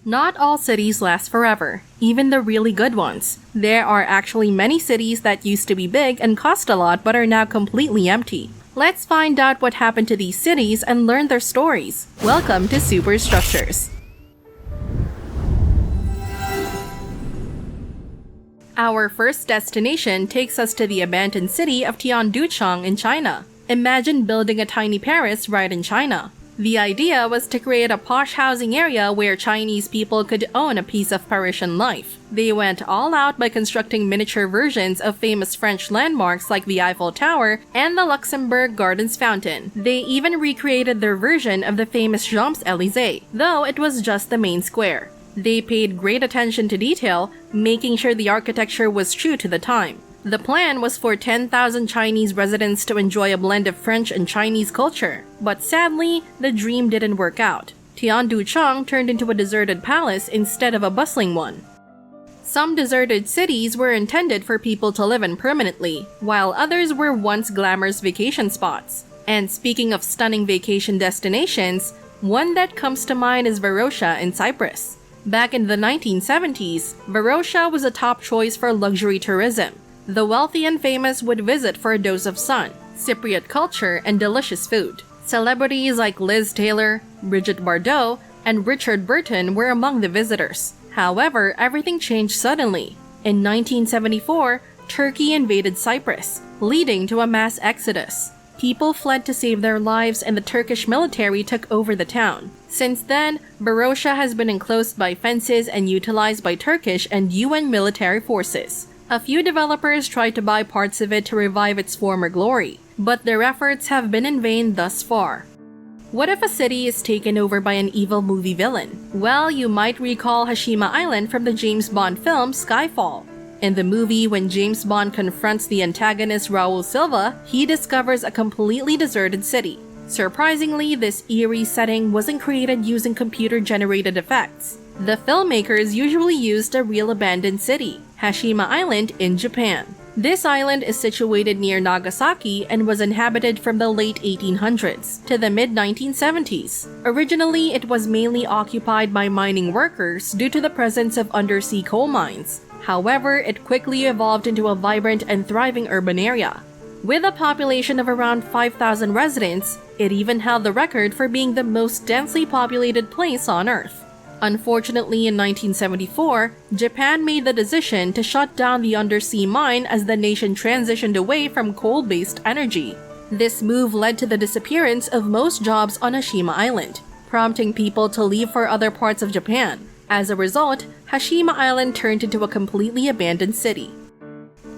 Not all cities last forever, even the really good ones. There are actually many cities that used to be big and cost a lot but are now completely empty. Let's find out what happened to these cities and learn their stories. Welcome to Superstructures. Our first destination takes us to the abandoned city of Tianducheng in China. Imagine building a tiny Paris right in China. The idea was to create a posh housing area where Chinese people could own a piece of Parisian life. They went all out by constructing miniature versions of famous French landmarks like the Eiffel Tower and the Luxembourg Gardens fountain. They even recreated their version of the famous Champs-Élysées, though it was just the main square. They paid great attention to detail, making sure the architecture was true to the time. The plan was for 10,000 Chinese residents to enjoy a blend of French and Chinese culture. But sadly, the dream didn't work out. Tianducheng turned into a deserted palace instead of a bustling one. Some deserted cities were intended for people to live in permanently, while others were once glamorous vacation spots. And speaking of stunning vacation destinations, one that comes to mind is Verosha in Cyprus. Back in the 1970s, Verosha was a top choice for luxury tourism. The wealthy and famous would visit for a dose of sun, Cypriot culture, and delicious food. Celebrities like Liz Taylor, Brigitte Bardot, and Richard Burton were among the visitors. However, everything changed suddenly. In 1974, Turkey invaded Cyprus, leading to a mass exodus. People fled to save their lives and the Turkish military took over the town. Since then, Verosha has been enclosed by fences and utilized by Turkish and UN military forces. A few developers tried to buy parts of it to revive its former glory, but their efforts have been in vain thus far. What if a city is taken over by an evil movie villain? Well, you might recall Hashima Island from the James Bond film Skyfall. In the movie, when James Bond confronts the antagonist Raul Silva, he discovers a completely deserted city. Surprisingly, this eerie setting wasn't created using computer-generated effects. The filmmakers usually used a real abandoned city, Hashima Island in Japan. This island is situated near Nagasaki and was inhabited from the late 1800s to the mid-1970s. Originally, it was mainly occupied by mining workers due to the presence of undersea coal mines. However, it quickly evolved into a vibrant and thriving urban area. With a population of around 5,000 residents, it even held the record for being the most densely populated place on Earth. Unfortunately, in 1974, Japan made the decision to shut down the undersea mine as the nation transitioned away from coal-based energy. This move led to the disappearance of most jobs on Hashima Island, prompting people to leave for other parts of Japan. As a result, Hashima Island turned into a completely abandoned city.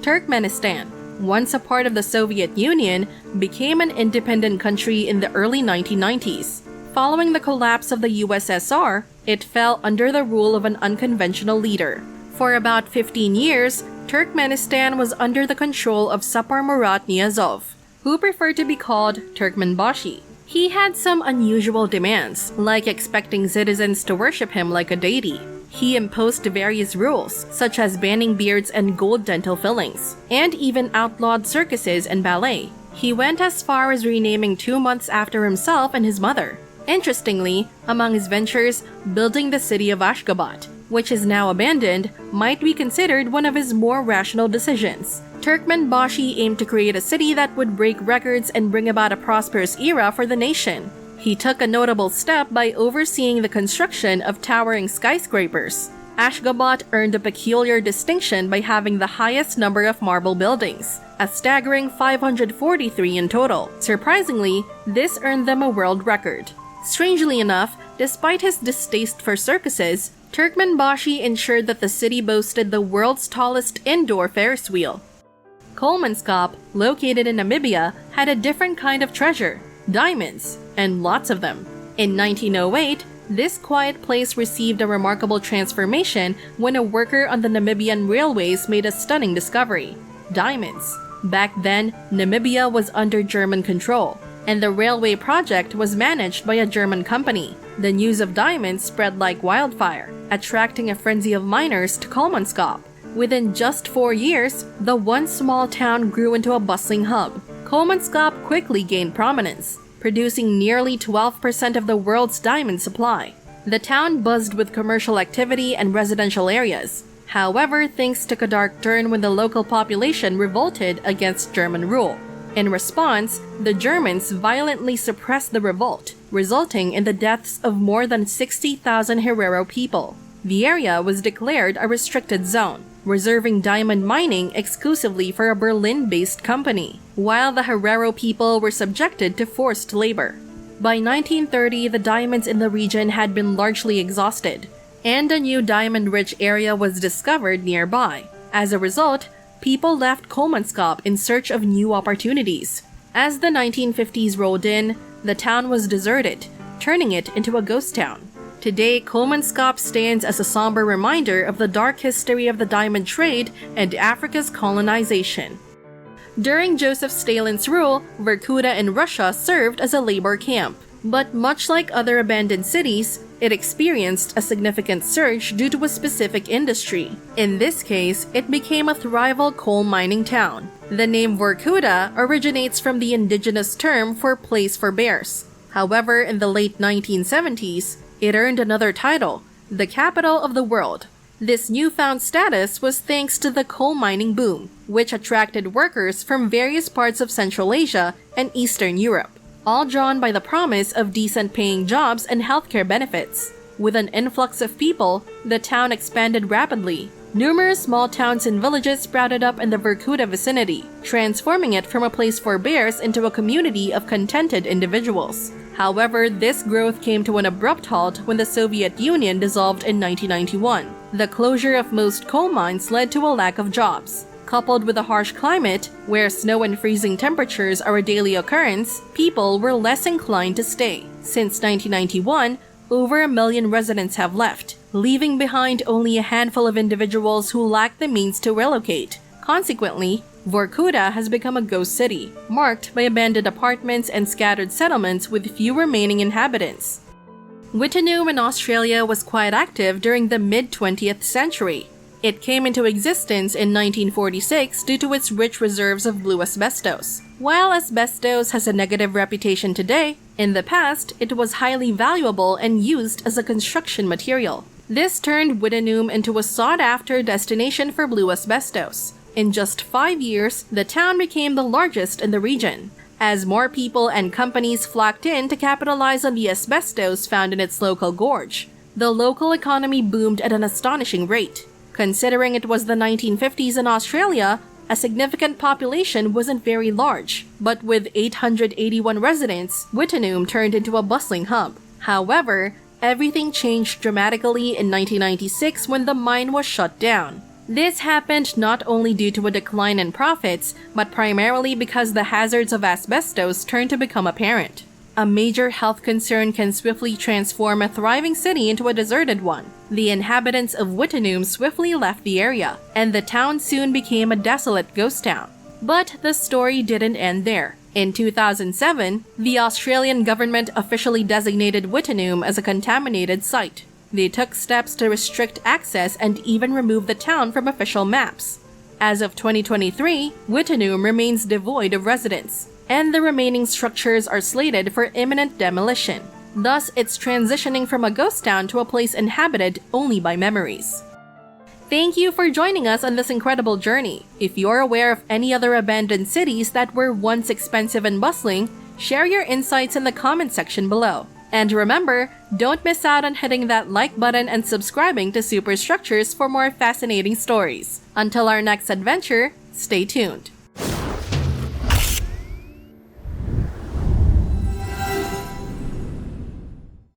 Turkmenistan, once a part of the Soviet Union, became an independent country in the early 1990s. Following the collapse of the USSR, it fell under the rule of an unconventional leader. For about 15 years, Turkmenistan was under the control of Sapar Murat Niyazov, who preferred to be called Turkmenbashi. He had some unusual demands, like expecting citizens to worship him like a deity. He imposed various rules, such as banning beards and gold dental fillings, and even outlawed circuses and ballet. He went as far as renaming 2 months after himself and his mother. Interestingly, among his ventures, building the city of Ashgabat, which is now abandoned, might be considered one of his more rational decisions. Turkmenbashi aimed to create a city that would break records and bring about a prosperous era for the nation. He took a notable step by overseeing the construction of towering skyscrapers. Ashgabat earned a peculiar distinction by having the highest number of marble buildings, a staggering 543 in total. Surprisingly, this earned them a world record. Strangely enough, despite his distaste for circuses, Turkmenbashi ensured that the city boasted the world's tallest indoor Ferris wheel. Kolmanskop, located in Namibia, had a different kind of treasure, diamonds, and lots of them. In 1908, this quiet place received a remarkable transformation when a worker on the Namibian railways made a stunning discovery: diamonds. Back then, Namibia was under German control, and the railway project was managed by a German company. The news of diamonds spread like wildfire, attracting a frenzy of miners to Kolmanskop. Within just 4 years, the once small town grew into a bustling hub. Kolmanskop quickly gained prominence, producing nearly 12% of the world's diamond supply. The town buzzed with commercial activity and residential areas. However, things took a dark turn when the local population revolted against German rule. In response, the Germans violently suppressed the revolt, resulting in the deaths of more than 60,000 Herero people. The area was declared a restricted zone, reserving diamond mining exclusively for a Berlin-based company, while the Herero people were subjected to forced labor. By 1930, the diamonds in the region had been largely exhausted, and a new diamond-rich area was discovered nearby. As a result, people left Kolmanskop in search of new opportunities. As the 1950s rolled in, the town was deserted, turning it into a ghost town. Today, Kolmanskop stands as a somber reminder of the dark history of the diamond trade and Africa's colonization. During Joseph Stalin's rule, Vorkuta in Russia served as a labor camp. But much like other abandoned cities, it experienced a significant surge due to a specific industry. In this case, it became a thrival coal mining town. The name Vorkuta originates from the indigenous term for place for bears. However, in the late 1970s, it earned another title, the capital of the world. This newfound status was thanks to the coal mining boom, which attracted workers from various parts of Central Asia and Eastern Europe, all drawn by the promise of decent-paying jobs and healthcare benefits. With an influx of people, the town expanded rapidly. Numerous small towns and villages sprouted up in the Vorkuta vicinity, transforming it from a place for bears into a community of contented individuals. However, this growth came to an abrupt halt when the Soviet Union dissolved in 1991. The closure of most coal mines led to a lack of jobs. Coupled with a harsh climate, where snow and freezing temperatures are a daily occurrence, people were less inclined to stay. Since 1991, over 1 million residents have left, leaving behind only a handful of individuals who lack the means to relocate. Consequently, Vorkuta has become a ghost city, marked by abandoned apartments and scattered settlements with few remaining inhabitants. Wittenoom in Australia was quite active during the mid-20th century. It came into existence in 1946 due to its rich reserves of blue asbestos. While asbestos has a negative reputation today, in the past it was highly valuable and used as a construction material. This turned Wittenoom into a sought-after destination for blue asbestos. In just 5 years, the town became the largest in the region, as more people and companies flocked in to capitalize on the asbestos found in its local gorge. The local economy boomed at an astonishing rate. Considering it was the 1950s in Australia, a significant population wasn't very large, but with 881 residents, Wittenoom turned into a bustling hub. However, everything changed dramatically in 1996 when the mine was shut down. This happened not only due to a decline in profits, but primarily because the hazards of asbestos turned to become apparent. A major health concern can swiftly transform a thriving city into a deserted one. The inhabitants of Wittenoom swiftly left the area, and the town soon became a desolate ghost town. But the story didn't end there. In 2007, the Australian government officially designated Wittenoom as a contaminated site. They took steps to restrict access and even remove the town from official maps. As of 2023, Wittenoom remains devoid of residents, and the remaining structures are slated for imminent demolition. Thus, it's transitioning from a ghost town to a place inhabited only by memories. Thank you for joining us on this incredible journey. If you're aware of any other abandoned cities that were once expensive and bustling, share your insights in the comment section below. And remember, don't miss out on hitting that like button and subscribing to Superstructures for more fascinating stories. Until our next adventure, stay tuned.